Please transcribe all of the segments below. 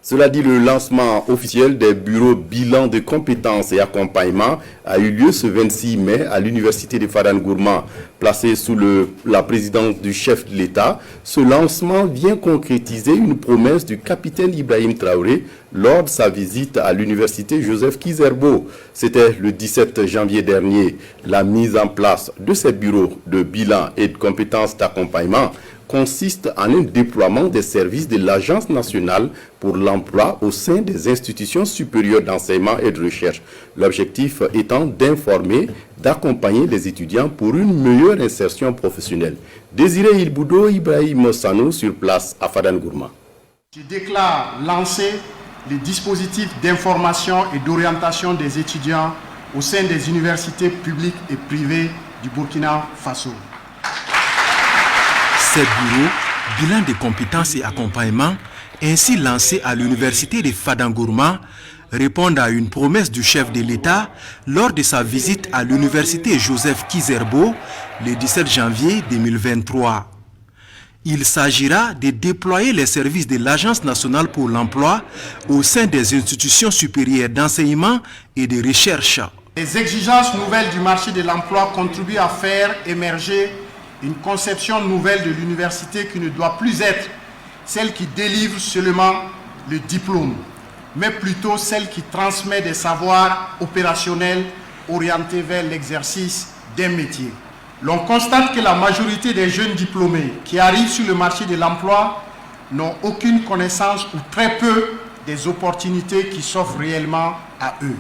Cela dit, le lancement officiel des bureaux bilan de compétences et accompagnement a eu lieu ce 26 mai à l'université de Fadane Gourma. Placé sous la présidence du chef de l'État, ce lancement vient concrétiser une promesse du capitaine Ibrahim Traoré lors de sa visite à l'université Joseph Kizerbo. C'était le 17 janvier dernier. La mise en place de ces bureaux de bilan et de compétences d'accompagnement consiste en un déploiement des services de l'Agence nationale pour l'emploi au sein des institutions supérieures d'enseignement et de recherche. L'objectif étant d'informer, d'accompagner les étudiants pour une meilleure insertion professionnelle. Désiré Ilboudo, Ibrahim Sanou sur place à Fadane Gourma. Je déclare lancer les dispositifs d'information et d'orientation des étudiants au sein des universités publiques et privées du Burkina Faso. Ces bureaux, bilan de compétences et accompagnement, ainsi lancés à l'université de Fadane Gourma, répondent à une promesse du chef de l'État lors de sa visite à l'université Joseph Kizerbo le 17 janvier 2023. Il s'agira de déployer les services de l'Agence nationale pour l'emploi au sein des institutions supérieures d'enseignement et de recherche. Les exigences nouvelles du marché de l'emploi contribuent à faire émerger une conception nouvelle de l'université qui ne doit plus être celle qui délivre seulement le diplôme, mais plutôt celle qui transmet des savoirs opérationnels orientés vers l'exercice d'un métier. L'on constate que la majorité des jeunes diplômés qui arrivent sur le marché de l'emploi n'ont aucune connaissance ou très peu des opportunités qui s'offrent réellement à eux.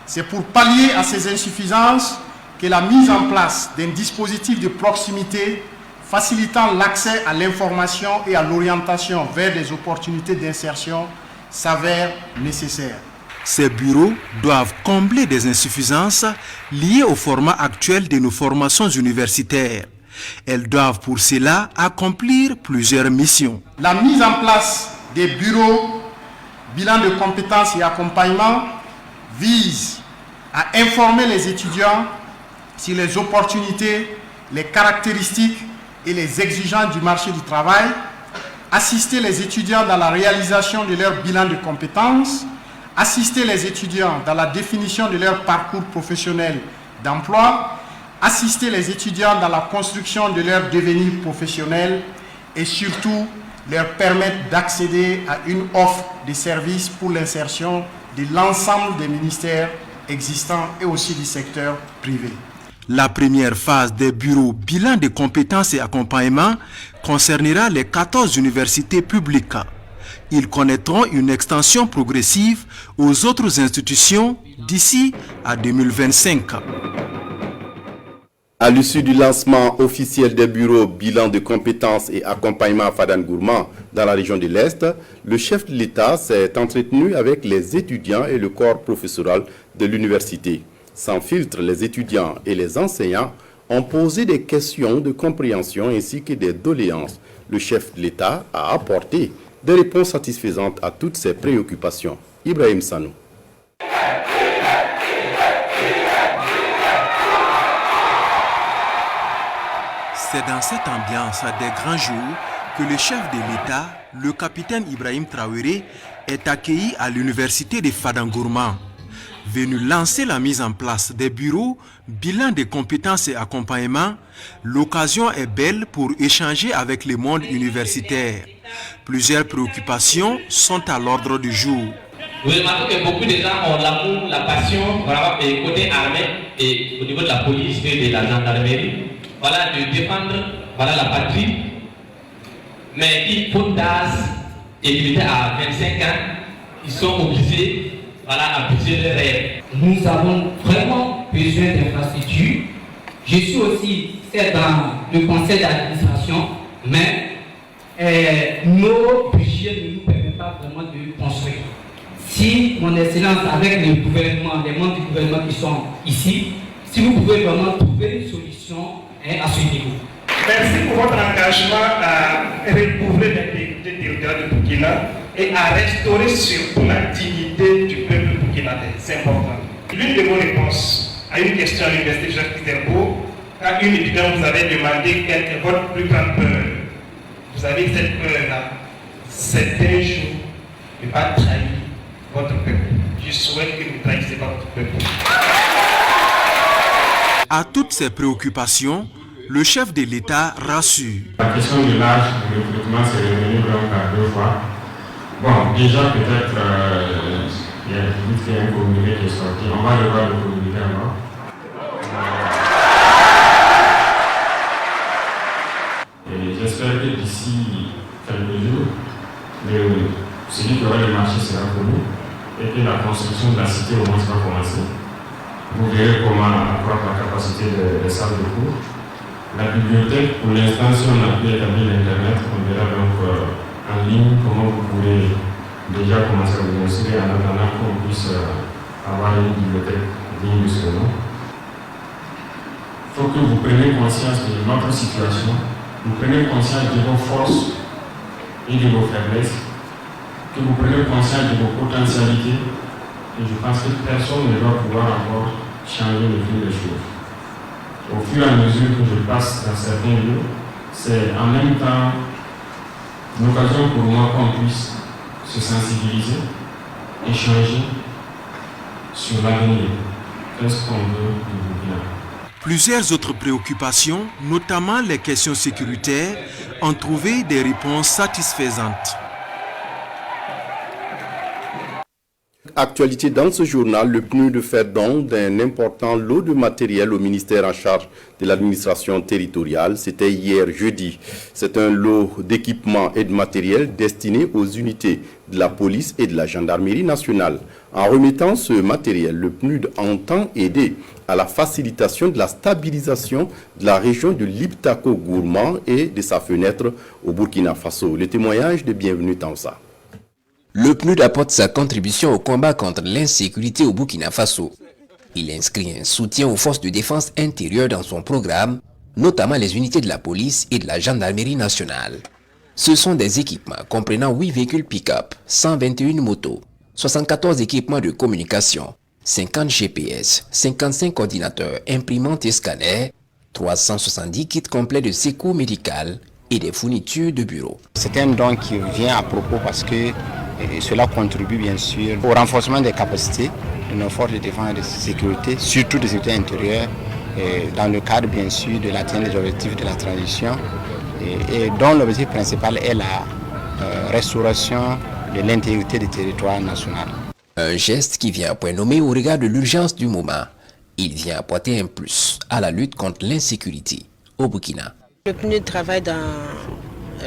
C'est pour pallier à ces insuffisances que la mise en place d'un dispositif de proximité facilitant l'accès à l'information et à l'orientation vers des opportunités d'insertion s'avère nécessaire. Ces bureaux doivent combler des insuffisances liées au format actuel de nos formations universitaires. Elles doivent pour cela accomplir plusieurs missions. La mise en place des bureaux bilan de compétences et accompagnement vise à informer les étudiants sur les opportunités, les caractéristiques et les exigences du marché du travail, assister les étudiants dans la réalisation de leur bilan de compétences, assister les étudiants dans la définition de leur parcours professionnel d'emploi, assister les étudiants dans la construction de leur devenir professionnel et surtout leur permettre d'accéder à une offre de services pour l'insertion de l'ensemble des ministères existants et aussi du secteur privé. La première phase des bureaux bilan de compétences et accompagnement concernera les 14 universités publiques. Ils connaîtront une extension progressive aux autres institutions d'ici à 2025. À l'issue du lancement officiel des bureaux bilan de compétences et accompagnement à Fadane Gourma dans la région de l'Est, le chef de l'État s'est entretenu avec les étudiants et le corps professoral de l'université. Sans filtre, les étudiants et les enseignants ont posé des questions de compréhension ainsi que des doléances. Le chef de l'État a apporté des réponses satisfaisantes à toutes ces préoccupations. Ibrahim Sanou. C'est dans cette ambiance des grands jours que le chef de l'État, le capitaine Ibrahim Traoré, est accueilli à l'université de Fadane Gourma. Venu lancer la mise en place des bureaux, bilan de compétences et accompagnement, l'occasion est belle pour échanger avec le monde universitaire. Plusieurs préoccupations sont à l'ordre du jour. Vous remarquez que beaucoup de gens ont l'amour, la passion, vraiment, et côté armée et au niveau de la police et de la gendarmerie, voilà, de défendre voilà, la patrie. Mais ils font d'âge et militaire à 25 ans, ils sont obligés à briser leurs rêves. Nous avons vraiment besoin d'infrastructures. Je suis aussi dans le conseil d'administration, mais nos budgets ne nous permettent pas vraiment de construire. Si mon excellence, avec le gouvernement, les membres du gouvernement qui sont ici, si vous pouvez vraiment trouver une solution à ce niveau. Merci pour votre engagement à recouvrer l'intégrité territoriale de Burkina et à restaurer surtout la dignité du peuple burkinabé. C'est important. L'une de vos réponses à une question à l'université Jacques Kizerbo, quand une étudiante vous avait demandé quelle est votre plus grande peur, vous avez cette peur-là. C'est un jour ne pas trahir votre peuple. Je souhaite que vous ne trahissez pas votre peuple. À toutes ces préoccupations, le chef de l'État rassure. La question de l'âge du recrutement s'est revenue donc à 2 fois. Bon, déjà peut-être, il y a vite fait un communiqué qui est sorti. On va revoir le communiqué alors. Et j'espère que d'ici quelques jours, celui qui aura le marché sera connu et que la construction de la cité au moins va commencer. Vous verrez comment accroître la capacité des salles de cours. La bibliothèque, pour l'instant, si on a pu établir l'Internet, on verra donc en ligne comment vous pourrez déjà commencer à vous inscrire en attendant qu'on puisse avoir une bibliothèque digne de ce nom. Il faut que vous preniez conscience de notre situation, vous preniez conscience de vos forces et de vos faiblesses, que vous preniez conscience de vos potentialités, et je pense que personne ne doit pouvoir encore changer le fil des choses. Au fur et à mesure que je passe dans certains lieux, c'est en même temps une occasion pour moi qu'on puisse se sensibiliser, échanger sur l'avenir. Qu'est-ce qu'on veut du Burkina? Plusieurs autres préoccupations, notamment les questions sécuritaires, ont trouvé des réponses satisfaisantes. Actualité dans ce journal, le PNUD fait don d'un important lot de matériel au ministère en charge de l'administration territoriale. C'était hier jeudi. C'est un lot d'équipements et de matériel destiné aux unités de la police et de la gendarmerie nationale. En remettant ce matériel, le PNUD entend aider à la facilitation de la stabilisation de la région de l'Iptako-Gourma et de sa fenêtre au Burkina Faso. Le témoignage de Bienvenue Tansa. Le PNUD apporte sa contribution au combat contre l'insécurité au Burkina Faso. Il inscrit un soutien aux forces de défense intérieure dans son programme, notamment les unités de la police et de la gendarmerie nationale. Ce sont des équipements comprenant 8 véhicules pick-up, 121 motos, 74 équipements de communication, 50 GPS, 55 ordinateurs, imprimantes et scanners, 370 kits complets de secours médical et des fournitures de bureau. C'est un don qui vient à propos parce que cela contribue bien sûr au renforcement des capacités de nos forces de défense et de sécurité, surtout de sécurité intérieure, dans le cadre bien sûr de l'atteinte des objectifs de la transition et dont l'objectif principal est la restauration de l'intégrité du territoire national. Un geste qui vient à point nommé au regard de l'urgence du moment. Il vient apporter un plus à la lutte contre l'insécurité au Burkina. Le PNUD travaille dans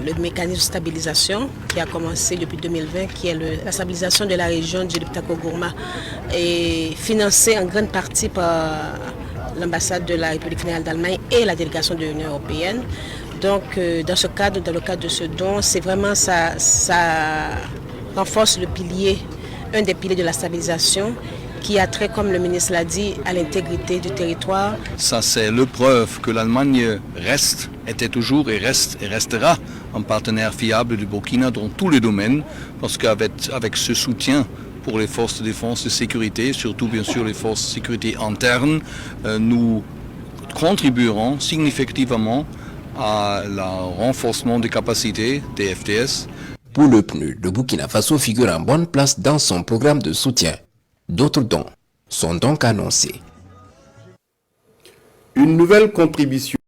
le mécanisme de stabilisation qui a commencé depuis 2020, qui est la stabilisation de la région de l'Iptako-Gourma, et financé en grande partie par l'ambassade de la République fédérale d'Allemagne et la délégation de l'Union européenne. Donc dans le cadre de ce don, c'est vraiment ça renforce le pilier, un des piliers de la stabilisation, qui a trait, comme le ministre l'a dit, à l'intégrité du territoire. Ça, c'est la preuve que l'Allemagne était toujours et restera un partenaire fiable du Burkina dans tous les domaines, parce qu'avec ce soutien pour les forces de défense et de sécurité, surtout bien sûr les forces de sécurité internes, nous contribuerons significativement à le renforcement des capacités des FDS. Pour le PNUD, le Burkina Faso figure en bonne place dans son programme de soutien. D'autres dons sont donc annoncés. Une nouvelle contribution